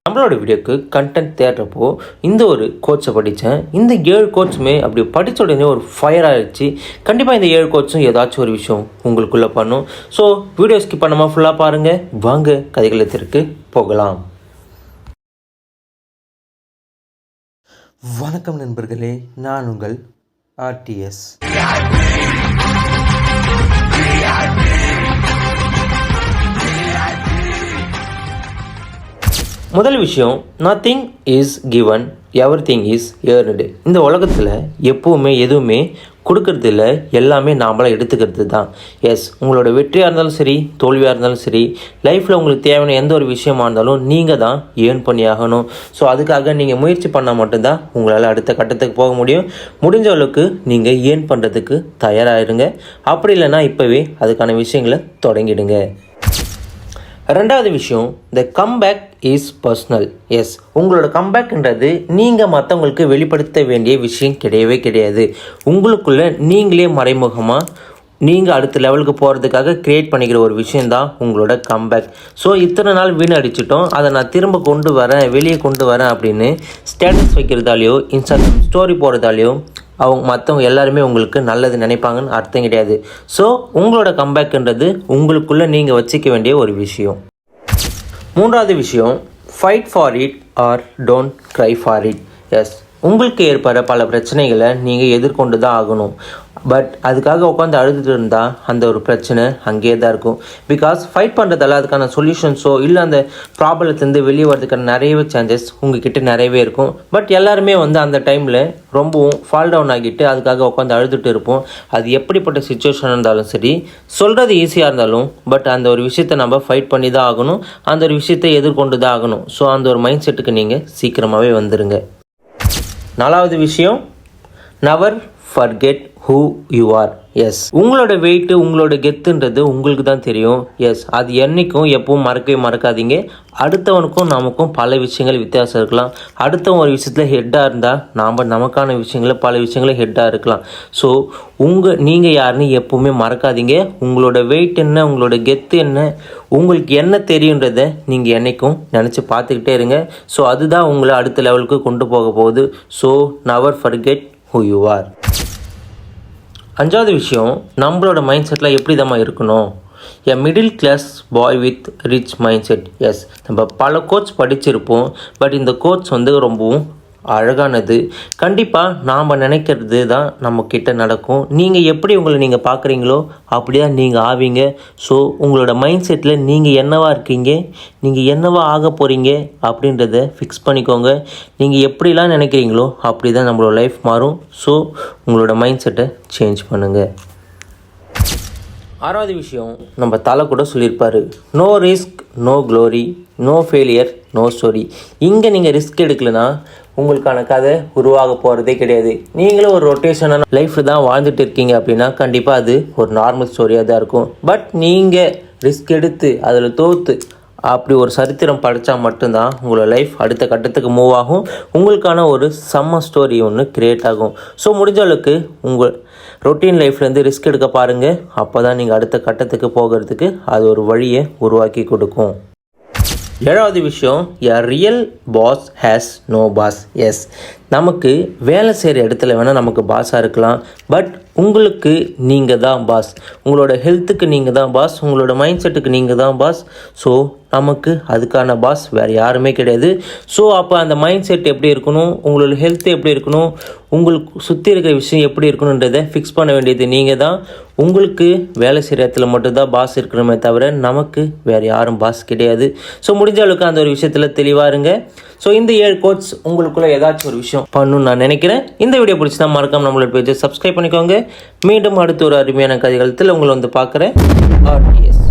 நம்மளோட வீடியோக்கு கண்டென்ட் தேடுறப்போ இந்த ஒரு கோட்ஸை படித்தேன். இந்த 7 கோட்ஸுமே அப்படி படித்த உடனே ஒரு ஃபயர் ஆகிடுச்சு. கண்டிப்பாக இந்த 7 கோட்ஸும் ஏதாச்சும் ஒரு விஷயம் உங்களுக்குள்ளே பண்ணும். ஸோ வீடியோ ஸ்கிப் பண்ணாமல் ஃபுல்லாக பாருங்கள். வாங்க கதைகளத்திற்கு போகலாம். வணக்கம் நண்பர்களே, நான் உங்கள் ஆர்டிஎஸ். முதல் விஷயம், nothing is given, everything is earned. இந்த உலகத்தில் எப்போவுமே எதுவுமே கொடுக்கறது இல்லை, எல்லாமே நாமளாக எடுத்துக்கிறது தான். எஸ், உங்களோட வெற்றியாக இருந்தாலும் சரி, தோல்வியாக இருந்தாலும் சரி, லைஃப்பில் உங்களுக்கு தேவையான எந்த ஒரு விஷயமா இருந்தாலும் நீங்கள் தான் ஏர்ன் பண்ணி ஆகணும். ஸோ அதுக்காக நீங்கள் முயற்சி பண்ணால் மட்டும்தான் உங்களால் அடுத்த கட்டத்துக்கு போக முடியும். முடிஞ்ச அளவுக்கு நீங்கள் ஏர்ன் பண்ணுறதுக்கு தயாராகிடுங்க. அப்படி இல்லைன்னா இப்போவே அதுக்கான விஷயங்களை தொடங்கிடுங்க. ரெண்டாவது விஷயம், த கம்பேக் இஸ் பர்சனல். எஸ், உங்களோட கம்பேக்ன்றது நீங்கள் மற்றவங்களுக்கு வெளிப்படுத்த வேண்டிய விஷயம் கிடையவே கிடையாது. உங்களுக்குள்ளே நீங்களே மறைமுகமாக நீங்கள் அடுத்த லெவலுக்கு போகிறதுக்காக க்ரியேட் பண்ணிக்கிற ஒரு விஷயந்தான் உங்களோட கம்பேக். ஸோ இத்தனை நாள் வீணடிச்சிட்டோம், அதை நான் திரும்ப வெளியே கொண்டு வரேன் அப்படின்னு ஸ்டேட்டஸ் வைக்கிறதாலேயோ இன்ஸ்டாகிராம் ஸ்டோரி போடுறதாலேயோ மற்றவங்க எல்லாருமே உங்களுக்கு நல்லது நினைப்பாங்கன்னு அர்த்தம் கிடையாது. ஸோ உங்களோட கம்பேக்ன்றது உங்களுக்குள்ளே நீங்கள் வச்சுக்க வேண்டிய ஒரு விஷயம். மூன்றாவது விஷயம், fight for it or don't cry for it. Yes, உங்களுக்கு ஏற்படுற பல பிரச்சனைகளை நீங்கள் எதிர்கொண்டு தான் ஆகணும். பட் அதுக்காக உட்காந்து அழுதுட்டு இருந்தால் அந்த ஒரு பிரச்சனை அங்கேயே தான் இருக்கும். பிகாஸ் ஃபைட் பண்ணுறதால அதுக்கான சொல்யூஷன்ஸோ இல்லை அந்த ப்ராப்ளத்துலேருந்து வெளியே வரதுக்கான நிறையவே சான்சஸ் உங்ககிட்ட நிறையவே இருக்கும். பட் எல்லாருமே அந்த டைமில் ரொம்பவும் ஃபால் டவுன் ஆகிட்டு அதுக்காக உட்காந்து அழுதுட்டு இருப்போம். அது எப்படிப்பட்ட சுச்சுவேஷன் இருந்தாலும் சரி, சொல்கிறது ஈஸியாக இருந்தாலும் பட் அந்த ஒரு விஷயத்தை நம்ம ஃபைட் பண்ணி தான் ஆகணும், அந்த ஒரு விஷயத்தை எதிர்கொண்டு தான் ஆகணும். ஸோ அந்த ஒரு மைண்ட் செட்டுக்கு நீங்கள் சீக்கிரமாகவே வந்துடுங்க. நாலாவது விஷயம், never forget who you are. Yes, உங்களோட வெயிட்டு உங்களோட கெத்துன்றது உங்களுக்கு தான் தெரியும். எஸ், அது என்றைக்கும் எப்பவும் மறக்காதீங்க. அடுத்தவனுக்கும் நமக்கும் பல விஷயங்கள் வித்தியாசம் இருக்கலாம். அடுத்தவன் ஒரு விஷயத்தில் ஹெட்டாக இருந்தால் நமக்கான பல விஷயங்கள ஹெட்டாக இருக்கலாம். ஸோ நீங்கள் யாருன்னு எப்பவுமே மறக்காதீங்க. உங்களோட வெயிட் என்ன, உங்களோட கெத்து என்ன, உங்களுக்கு என்ன தெரியுன்றதை நீங்கள் என்றைக்கும் நினச்சி பார்த்துக்கிட்டே இருங்க. ஸோ அதுதான் உங்களை அடுத்த லெவலுக்கு கொண்டு போக போகுது. So never forget who you are. அஞ்சாவது விஷயம், நம்மளோட மைண்ட் செட்டில் எப்படி தான் இருக்கணும். A middle class boy with rich mind set. Yes, நம்ம பல கோட்ஸ் படிச்சிருப்போம். பட் இந்த கோட்ஸ் ரொம்பவும் அழகானது. கண்டிப்பாக நாம் நினைக்கிறது தான் நம்மக்கிட்ட நடக்கும். நீங்கள் எப்படி உங்களை நீங்கள் பார்க்குறீங்களோ அப்படியே நீங்கள் ஆவீங்க. ஸோ உங்களோட மைண்ட் செட்டில் நீங்கள் என்னவா இருக்கீங்க, நீங்கள் என்னவா ஆக போகிறீங்க அப்படின்றத ஃபிக்ஸ் பண்ணிக்கோங்க. நீங்கள் எப்படிலாம் நினைக்கிறீங்களோ அப்படி தான் நம்மளோட லைஃப் மாறும். ஸோ உங்களோட மைண்ட் செட்டை சேஞ்ச் பண்ணுங்கள். ஆறாவது விஷயம், நம்ம தலை கூட சொல்லியிருப்பார், no risk no glory, no failure no story. இங்கே நீங்கள் ரிஸ்க் எடுக்கலைன்னா உங்களுக்கான கதை உருவாக போகிறதே கிடையாது. நீங்களும் ஒரு ரொட்டேஷனான லைஃப்பில் தான் வாழ்ந்துட்டு இருக்கீங்க அப்படின்னா கண்டிப்பாக அது ஒரு நார்மல் ஸ்டோரியாக தான் இருக்கும். பட் நீங்கள் ரிஸ்க் எடுத்து அதில் தோற்று அப்படி ஒரு சரித்திரம் படித்தா மட்டும்தான் உங்களோட லைஃப் அடுத்த கட்டத்துக்கு மூவ் ஆகும். உங்களுக்கான ஒரு செம்ம ஸ்டோரி ஒன்று க்ரியேட் ஆகும். ஸோ முடிஞ்ச அளவுக்கு உங்கள் ரொட்டீன் லைஃப்லேருந்து ரிஸ்க் எடுக்க பாருங்கள். அப்போ தான் நீங்கள் அடுத்த கட்டத்துக்கு போகிறதுக்கு அது ஒரு வழியை உருவாக்கி கொடுக்கும். ஏழாவது விஷயம், a real boss has no boss. Yes, நமக்கு வேலை செய்கிற இடத்துல வேணால் நமக்கு பாஸாக இருக்கலாம். பட் உங்களுக்கு நீங்கள் தான் பாஸ். உங்களோட ஹெல்த்துக்கு நீங்கள் தான் பாஸ், உங்களோட மைண்ட் செட்டுக்கு நீங்கள் தான் பாஸ். ஸோ நமக்கு அதுக்கான பாஸ் வேறு யாருமே கிடையாது. ஸோ அப்போ அந்த மைண்ட் செட் எப்படி இருக்கணும், உங்களோட ஹெல்த் எப்படி இருக்கணும், உங்களுக்கு சுற்றி இருக்கிற விஷயம் எப்படி இருக்கணுன்றதை ஃபிக்ஸ் பண்ண வேண்டியது நீங்கள் தான். உங்களுக்கு வேலை செய்கிற இடத்துல மட்டும்தான் பாஸ் இருக்கணுமே தவிர நமக்கு வேறு யாரும் பாஸ் கிடையாது. ஸோ முடிஞ்ச அளவுக்கு அந்த ஒரு விஷயத்தில் தெளிவாக இருங்க. ஸோ இந்த 7 கோட்ஸ் உங்களுக்குள்ளே ஏதாச்சும் ஒரு விஷயம் பண்ணணும்னு நான் நினைக்கிறேன். இந்த வீடியோ பிடிச்சி தான் மறக்காம நம்மளோட பேஜை சப்ஸ்கிரைப் பண்ணிக்கோங்க. மீண்டும் அடுத்த ஒரு அருமையான கதைகளத்தில் உங்களை பார்க்குறேன். ஆர்டிஎஸ்.